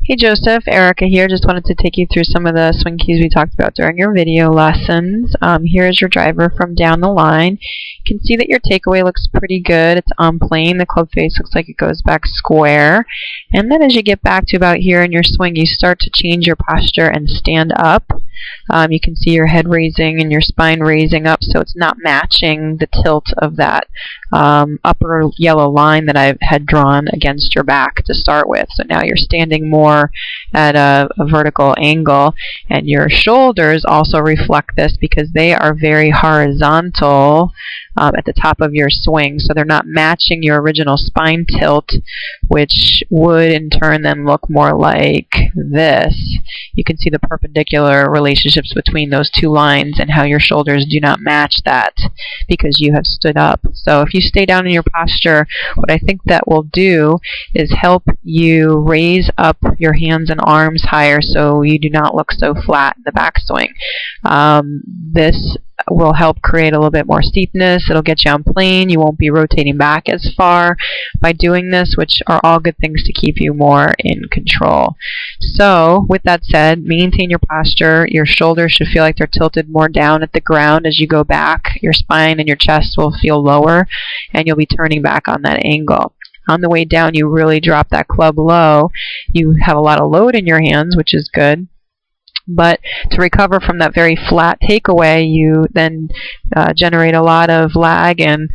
Hey Joseph, Erica here. Just wanted to take you through some of the swing keys we talked about during your video lessons. Here's your driver from down the line. You can see that your takeaway looks pretty good. It's on plane. The club face looks like it goes back square. And then as you get back to about here in your swing, you start to change your posture and stand up. You can see your head raising and your spine raising up, so it's not matching the tilt of that upper yellow line that I had drawn against your back to start with. So now you're standing more at a vertical angle, and your shoulders also reflect this because they are very horizontal at the top of your swing, so they're not matching your original spine tilt, which would in turn then look more like this. You can see the perpendicular relationships between those two lines and how your shoulders do not match that because you have stood up. So if you stay down in your posture, what I think that will do is help you raise up your hands and arms higher so you do not look so flat in the backswing. This will help create a little bit more steepness. It'll get you on plane. You won't be rotating back as far by doing this, which are all good things to keep you more in control. So with that said, maintain your posture. Your shoulders should feel like they're tilted more down at the ground as you go back. Your spine and your chest will feel lower, and you'll be turning back on that angle. On the way down, you really drop that club low. You have a lot of load in your hands, which is good. But to recover from that very flat takeaway, you then generate a lot of lag and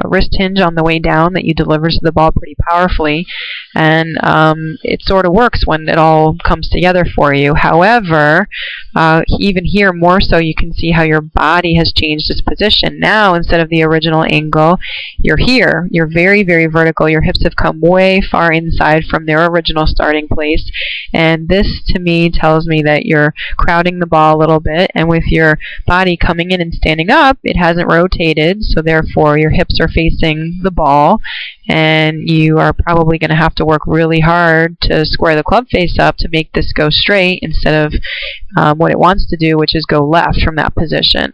wrist hinge on the way down that you deliver to the ball pretty powerfully, and it sort of works when it all comes together for you. However, even here more so, you can see how your body has changed its position. Now instead of the original angle, you're here. You're very, very vertical. Your hips have come way far inside from their original starting place, and this to me tells me that you're crowding the ball a little bit, and with your body coming in and standing up, it hasn't rotated, so therefore your hips are facing the ball, and you are probably going to have to work really hard to square the club face up to make this go straight instead of what it wants to do, which is go left from that position.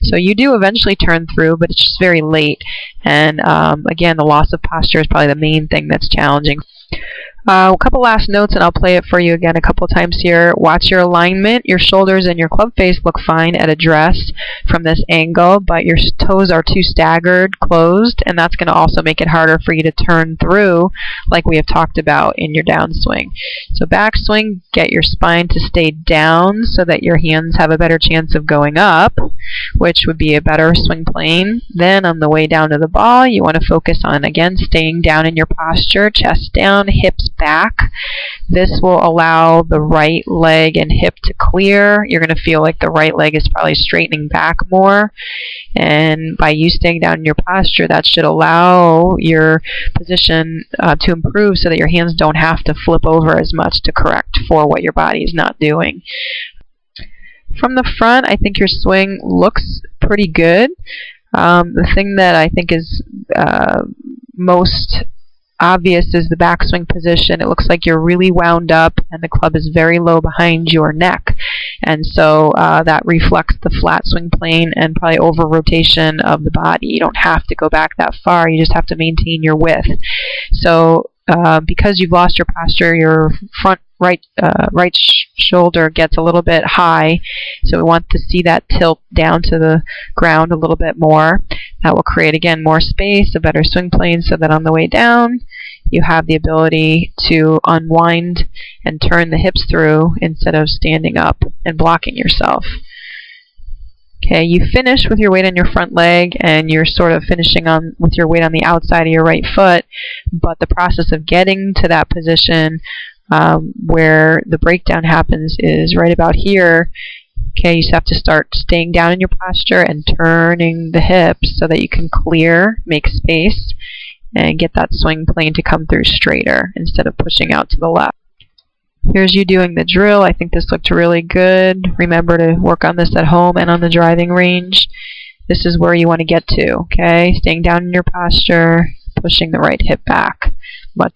So you do eventually turn through, but it's just very late, and again, the loss of posture is probably the main thing that's challenging. A couple last notes, and I'll play it for you again a couple times here. Watch your alignment. Your shoulders and your club face look fine at address from this angle, but your toes are too staggered, closed, and that's going to also make it harder for you to turn through like we have talked about in your downswing. So backswing, get your spine to stay down so that your hands have a better chance of going up, which would be a better swing plane. Then on the way down to the ball, you want to focus on, again, staying down in your posture, chest down, hips back. This will allow the right leg and hip to clear. You're going to feel like the right leg is probably straightening back more, and by you staying down in your posture, that should allow your position to improve so that your hands don't have to flip over as much to correct for what your body is not doing. From the front, I think your swing looks pretty good. The thing that I think is most obvious is the backswing position. It looks like you're really wound up and the club is very low behind your neck, and so that reflects the flat swing plane and probably over rotation of the body. You don't have to go back that far, you just have to maintain your width. So because you've lost your posture, your front right shoulder gets a little bit high, so we want to see that tilt down to the ground a little bit more. That will create, again, more space, a better swing plane, so that on the way down you have the ability to unwind and turn the hips through instead of standing up and blocking yourself. Okay, you finish with your weight on your front leg, and you're sort of finishing on with your weight on the outside of your right foot, but the process of getting to that position where the breakdown happens is right about here. Okay, you just have to start staying down in your posture and turning the hips so that you can clear, make space, and get that swing plane to come through straighter instead of pushing out to the left. Here's you doing the drill. I think this looked really good. Remember to work on this at home and on the driving range. This is where you want to get to, okay? Staying down in your posture, pushing the right hip back. But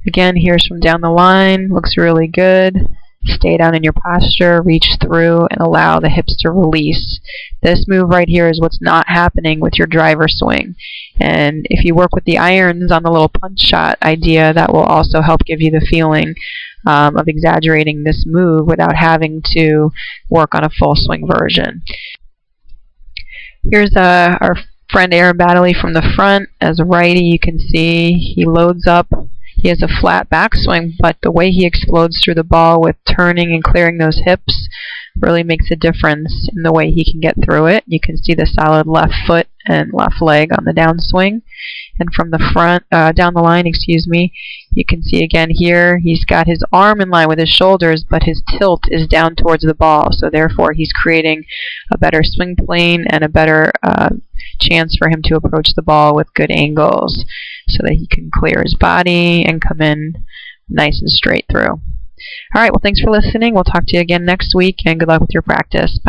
again, here's from down the line. Looks really good. Stay down in your posture, reach through, and allow the hips to release. This move right here is what's not happening with your driver swing. And if you work with the irons on the little punch shot idea, that will also help give you the feeling of exaggerating this move without having to work on a full swing version. Here's our friend Aaron Baddeley from the front. As a righty, you can see he loads up. He has a flat backswing, but the way he explodes through the ball with turning and clearing those hips really makes a difference in the way he can get through it. You can see the solid left foot and left leg on the downswing. And from the front, down the line, you can see again here, he's got his arm in line with his shoulders, but his tilt is down towards the ball. So therefore, he's creating a better swing plane and a better chance for him to approach the ball with good angles so that he can clear his body and come in nice and straight through. All right, well, thanks for listening. We'll talk to you again next week, and good luck with your practice. Bye.